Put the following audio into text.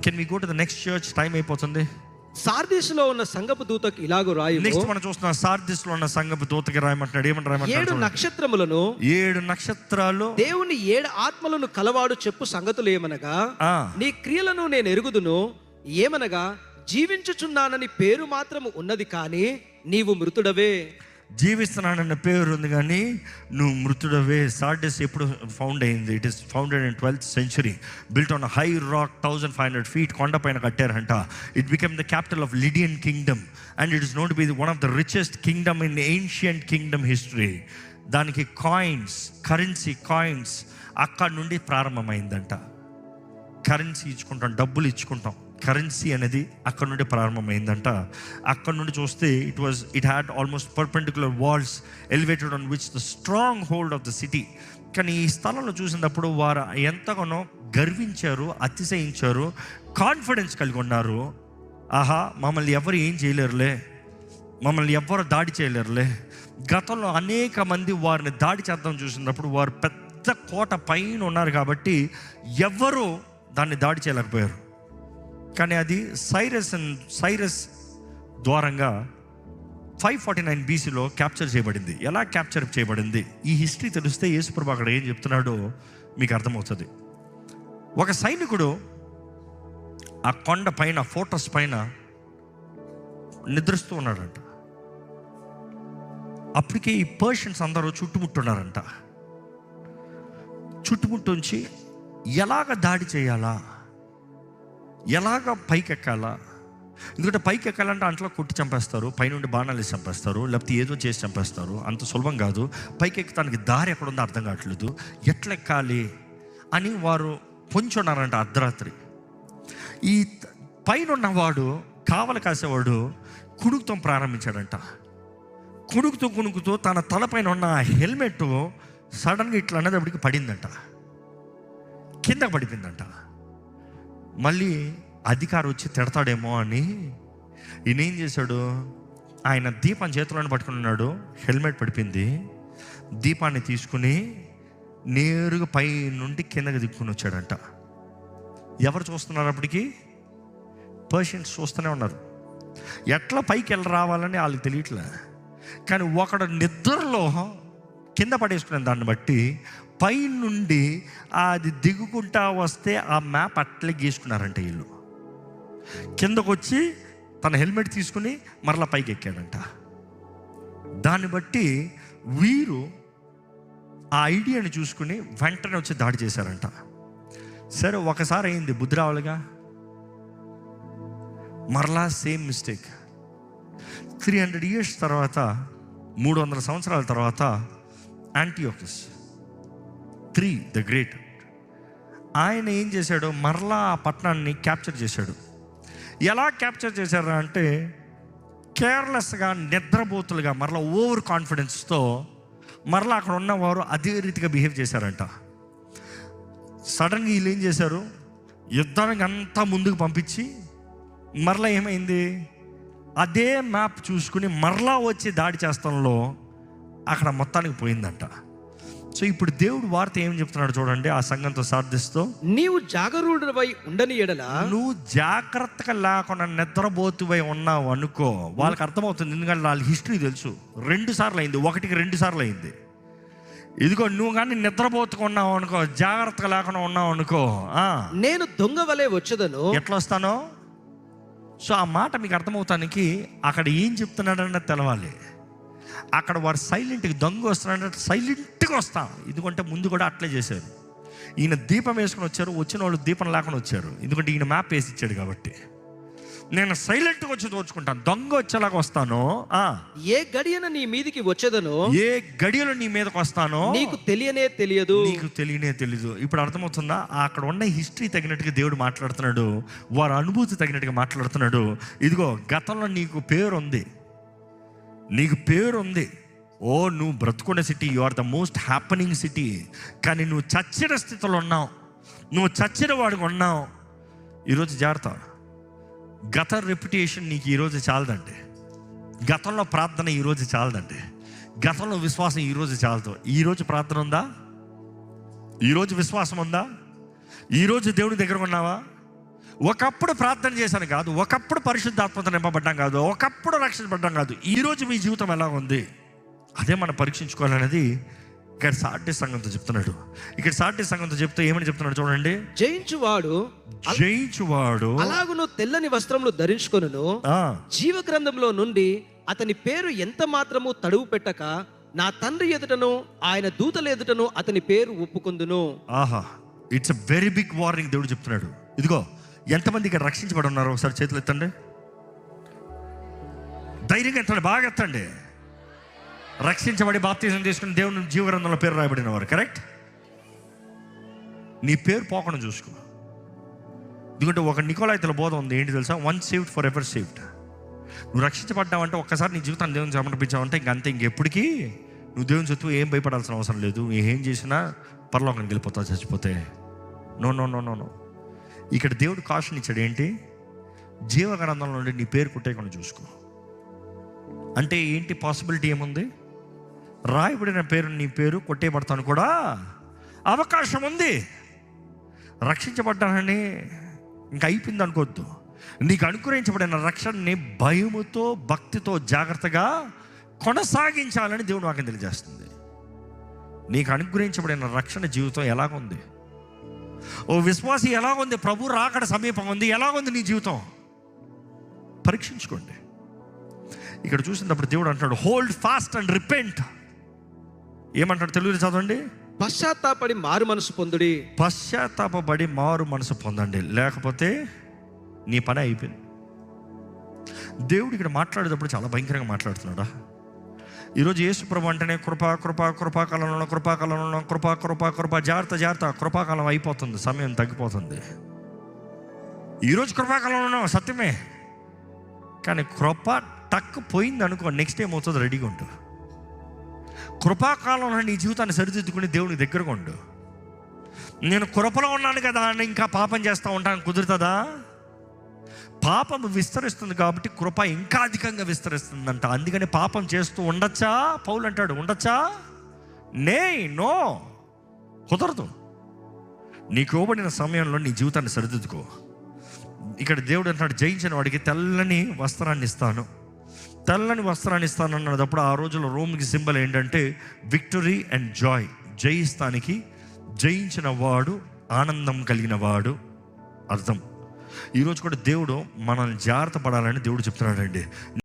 Can we go to the next church? Time అయిపోతుంది. సార్దీసులో ఉన్న సంఘపు దూతకు ఇలాగూ రాయు. నెక్స్ట్ మనం చూస్తున్నాం, సార్దీసులో ఉన్న సంఘపు దూతకి రాయమంటున్నాడు. ఏమని రాయమంటున్నాడు? 7 నక్షత్రములను, 7 నక్షత్రాలు, దేవుని 7 ఆత్మలను కలవాడు చెప్పు సంగతులు ఏమనగా, నీ క్రియలను నేను ఎరుగుదును. ఏమనగా, జీవించుచున్నానని పేరు మాత్రము ఉన్నది, కానీ నీవు మృతుడవే. జీవిస్తున్నానన్న పేరు ఉంది కానీ నువ్వు మృతుడవే. సార్డిస్ ఎప్పుడు ఫౌండ్ అయింది? It is founded in 12th century, built on high rock, 1500 feet కొండ పైన కట్టారంట. It became the capital of Lydian kingdom and it is known to be one of the richest kingdom in ancient kingdom history. దానికి coins, currency coins అక్కడ నుండి ప్రారంభమైందంట. Currency ఇచ్చుకుంటాం, డబ్బులు ఇచ్చుకుంటాం. Currency అనేది అక్కడ నుండి ప్రారంభమైందంట. అక్కడ నుండి చూస్తే it had almost perpendicular walls elevated on which the stronghold of the city. కానీ ఈ స్థలంలో చూసినప్పుడు వారు ఎంతగానో గర్వించారు, అతిశయించారు, కాన్ఫిడెన్స్ కలిగి ఉన్నారు. ఆహా, మమ్మల్ని ఎవరు ఏం చేయలేరులే, మమ్మల్ని ఎవరు దాడి చేయలేరులే. గతంలో అనేక మంది వారిని దాడి చేద్దాం చూసినప్పుడు వారు పెద్ద కోట పైన ఉన్నారు కాబట్టి ఎవరు దాన్ని దాడి చేయలేకపోయారు. కానీ అది సైరస్ ద్వారంగా 549 BCలో క్యాప్చర్ చేయబడింది. ఎలా క్యాప్చర్ చేయబడింది? ఈ హిస్టరీ తెలిస్తే యేసుప్రభు అక్కడ ఏం చెప్తున్నాడో మీకు అర్థమవుతుంది. ఒక సైనికుడు ఆ కొండ పైన, ఫోర్ట్రెస్ పైన నిద్రిస్తూ ఉన్నాడంట. అప్పటికే ఈ పర్షియన్స్ అందరూ చుట్టుముట్టున్నారంట. చుట్టుముట్టుంచి ఎలాగ దాడి చేయాలా, ఎలాగ పైకెక్కాలా? ఎందుకంటే పైకి ఎక్కాలంటే అంట్లో కొట్టి చంపేస్తారు, పైనుండి బాణాలు వేసి చంపేస్తారు, లేకపోతే ఏదో చేసి చంపేస్తారు. అంత సులభం కాదు. పైకి ఎక్కడానికి దారి ఎక్కడుందో అర్థం కావట్లేదు. ఎట్లా ఎక్కాలి అని వారు పొంచున్నారంట అర్ధరాత్రి. ఈ పైన ఉన్నవాడు, కావలి కాసేవాడు కుణుకుతో ప్రారంభించాడంట. కుణుకుతూ తన తలపైన ఉన్న హెల్మెట్ సడన్గా ఇట్లా అనేటప్పటికి పడిందంట, కిందకు పడిపోయిందంట. మళ్ళీ అధికారి వచ్చి తిడతాడేమో అని ఈయన ఏం చేశాడు, ఆయన దీపం చేతిలోనే పట్టుకుని ఉన్నాడు, హెల్మెట్ పడిపోయింది. దీపాన్ని తీసుకుని నేరుగా పై నుండి కిందకి దిక్కుని వచ్చాడంట. ఎవరు చూస్తున్నారు అప్పటికి? పర్షియన్స్ చూస్తూనే ఉన్నారు. ఎట్లా పైకి వెళ్ళి రావాలని వాళ్ళకి తెలియట్లే. కానీ ఒకడు నిద్రలో కింద పడేసుకునే దాన్ని బట్టి పై నుండి అది దిగుకుంటా వస్తే ఆ మ్యాప్ అట్లే గీసుకున్నారంట. వీళ్ళు కిందకు వచ్చి తన హెల్మెట్ తీసుకుని మరలా పైకి ఎక్కాడంట. దాన్ని బట్టి వీరు ఆ ఐడియాని చూసుకుని వెంటనే వచ్చి దాడి చేశారంట. సరే, ఒకసారి అయింది, బుద్ధి రావాలిగా. మరలా సేమ్ మిస్టేక్. 300 years తర్వాత, 300 సంవత్సరాల తర్వాత యాంటియోకస్ III ద గ్రేట్, ఆయన ఏం చేశాడు, మరలా ఆ పట్టణాన్ని క్యాప్చర్ చేశాడు. ఎలా క్యాప్చర్ చేశారా అంటే, కేర్లెస్గా, నిద్రపోతులుగా, మరలా ఓవర్ కాన్ఫిడెన్స్తో మరలా అక్కడ ఉన్నవారు అదే రీతిగా బిహేవ్ చేశారంట. సడన్గా వీళ్ళు ఏం చేశారు, యుద్ధానికి అంతా ముందుకు పంపించి మరలా ఏమైంది, అదే మ్యాప్ చూసుకుని మరలా వచ్చి దాడి చేస్తాంలో అక్కడ మొత్తానికి పోయిందంట. సో ఇప్పుడు దేవుడు వార్త ఏం చెప్తున్నాడు చూడండి ఆ సంఘంతో సార్దిస్తూ, నీవు జాగరూఢుడవై ఉండని ఎడల, నువ్వు జాగ్రత్తగా లేకుండా నిద్రపోతువై ఉన్నావు అనుకో. వాళ్ళకి అర్థమవుతుంది, ఎందుకంటే వాళ్ళ హిస్టరీ తెలుసు. 2 సార్లు అయింది, 1కి 2 సార్లు అయింది. ఇదిగో నువ్వు కానీ నిద్రపోతుకున్నావు అనుకో, జాగ్రత్తగా లేకుండా ఉన్నావు అనుకో, నేను దొంగ వలె వచ్చేదను. ఎట్లా వస్తానో. సో ఆ మాట మీకు అర్థమవుతానికి అక్కడ ఏం చెప్తున్నాడన్నది తెలవాలి. అక్కడ వారు సైలెంట్గా, దొంగ వస్తున్నాడంటే సైలెంట్గా వస్తాం. ఎందుకంటే ముందు కూడా అట్లే చేశారు. ఈయన దీపం వేసుకొని వచ్చారు, వచ్చిన వాళ్ళు దీపం లేకుండా వచ్చారు. ఎందుకంటే ఈయన మ్యాప్ వేసి ఇచ్చాడు కాబట్టి. నేను సైలెంట్గా వచ్చి దోచుకుంటాను, దొంగ వచ్చేలాగా వస్తాను. ఏ గడియన నీ మీదికి వచ్చేదను, ఏ గడియలో నీ మీదకి వస్తానో నీకు తెలియనే తెలియదు. ఇప్పుడు అర్థమవుతుందా? అక్కడ ఉన్న హిస్టరీ తగినట్టుగా దేవుడు మాట్లాడుతున్నాడు, వారి అనుభూతి తగినట్టుగా మాట్లాడుతున్నాడు. ఇదిగో గతంలో నీకు పేరు ఉంది, నీకు పేరు ఉంది. ఓ, నువ్వు బ్రతుకున్న city, you are the most happening city. కానీ నువ్వు చచ్చిన స్థితిలో ఉన్నావు, నువ్వు చచ్చిన వాడికి ఉన్నావు. ఈరోజు జాగ్రత్త. గత రెప్యుటేషన్ నీకు ఈరోజు చాలదండి. గతంలో ప్రార్థన ఈరోజు చాలదండి. గతంలో విశ్వాసం ఈరోజు చాలదు. ఈరోజు ప్రార్థన ఉందా? ఈరోజు విశ్వాసం ఉందా? ఈరోజు దేవుని దగ్గర ఉన్నావా? ఒకప్పుడు ప్రార్థన చేశాను కాదు, ఒకప్పుడు పరిశుద్ధాత్మతో నింపబడ్డాం కాదు, ఒకప్పుడు రక్షించబడ్డాం కాదు, ఈరోజు మీ జీవితం ఎలా ఉంది అదే మనం పరీక్షించుకోవాలనేది ఇక్కడ సాటి సంఘంతో చెప్తున్నాడు. ఇక్కడ సాటి సంఘంతో చెప్తే ఏమని చెప్తున్నాడు చూడండి. జయించువాడు అలాగును తెల్లని వస్త్రములు ధరించుకొనును, జీవ గ్రంథంలో నుండి అతని పేరు ఎంత మాత్రము తడువు పెట్టక నా తండ్రి ఎదుటను ఆయన దూతల ఎదుటను అతని పేరు ఒప్పుకొందును. ఆహా, it's a very big warning. దేవుడు చెప్తున్నాడు. ఇదిగో, ఎంతమంది ఇక్కడ రక్షించబడి ఉన్నారు ఒకసారి చేతులు ఎత్తండి. ధైర్యంగా ఎత్తండి, బాగా ఎత్తండి. రక్షించబడి బాప్తిజం తీసుకుని దేవుని జీవగ్రంథంలో పేరు రాయబడిన వారు. కరెక్ట్. నీ పేరు పోకుండా చూసుకో. ఎందుకంటే ఒక నికోలాయితల బోధ ఉంది, ఏంటి తెలుసా? One saved for ever saved. నువ్వు రక్షించబడ్డావంటే ఒక్కసారి నీ జీవితాన్ని దేవుని సమర్పించావంటే ఇంకంతే, ఇంకెప్పటికీ నువ్వు దేవుని చుట్టూ ఏం భయపడాల్సిన అవసరం లేదు. ఏం చేసినా పరలోకానికి వెళ్ళిపోతావు చచ్చిపోతే. No no no no no. ఇక్కడ దేవుడు కాషన్ ఇచ్చాడు. ఏంటి? జీవగ్రంథంలో నుండి నీ పేరు కొట్టేయకుండా చూసుకో. అంటే ఏంటి పాసిబిలిటీ ఏముంది? రాయబడిన పేరు, నీ పేరు కొట్టేయబడతాను కూడా అవకాశం ఉంది. రక్షించబడ్డానని ఇంకా అయిపోయింది అనుకోవద్దు. నీకు అనుగ్రహించబడిన రక్షణని భయముతో భక్తితో జాగ్రత్తగా కొనసాగించాలని దేవుడు వాక్యం తెలియజేస్తుంది. నీకు అనుగ్రహించబడిన రక్షణ జీవితం ఎలాగుంది? ఓ విశ్వాసి ఎలాగుంది? ప్రభు రాకడ సమీపం ఉంది, ఎలాగుంది నీ జీవితం? పరీక్షించుకోండి. ఇక్కడ చూసినప్పుడు దేవుడు అంటాడు, హోల్డ్ ఫాస్ట్ అండ్ రిపెంట్. ఏమంటాడు తెలుగులో చదవండి. పశ్చాత్తాపడి మారు మనసు పొందుడి. పశ్చాత్తాపడి మారు మనసు పొందండి, లేకపోతే నీ పని అయిపోయింది. దేవుడు ఇక్కడ మాట్లాడేటప్పుడు చాలా భయంకరంగా మాట్లాడుతున్నాడా? ఈరోజు యేసు ప్రభు అంటేనే కృపాకాలంలో కృపా జాగ్రత్త కృపాకాలం అయిపోతుంది, సమయం తగ్గిపోతుంది. ఈరోజు కృపాకాలంలో ఉన్నాం, సత్యమే. కానీ కృప టక్ పోయింది అనుకో, నెక్స్ట్ టైం అవుతుంది, రెడీగా ఉండు. కృపాకాలంలో నీ జీవితాన్ని సరిదిద్దుకుని దేవునికి దగ్గరగా ఉండు. నేను కృపలో ఉన్నాను కదా అని ఇంకా పాపం చేస్తూ ఉంటాను, కుదురుతుందా? పాపం విస్తరిస్తుంది కాబట్టి కృప ఇంకా అధికంగా విస్తరిస్తుందంట. అందుకని పాపం చేస్తూ ఉండొచ్చా? పౌలు అంటాడు, ఉండొచ్చా? నో, కుదరదు. నీకు ఇవ్వబడిన సమయంలో నీ జీవితాన్ని సరిదిద్దుకో. ఇక్కడ దేవుడు అంటాడు, జయించిన వాడికి తెల్లని వస్త్రాన్ని ఇస్తాను. తెల్లని వస్త్రాన్ని ఇస్తాను అన్నప్పుడు ఆ రోజుల్లో రోమ్కి సింబల్ ఏంటంటే విక్టరీ అండ్ జాయ్. జయిస్తానికి, జయించిన వాడు, ఆనందం కలిగిన వాడు అర్థం. ఈరోజు కూడా దేవుడు మనల్ని జాగ్రత్త పడాలని దేవుడు చెప్తున్నాడండి.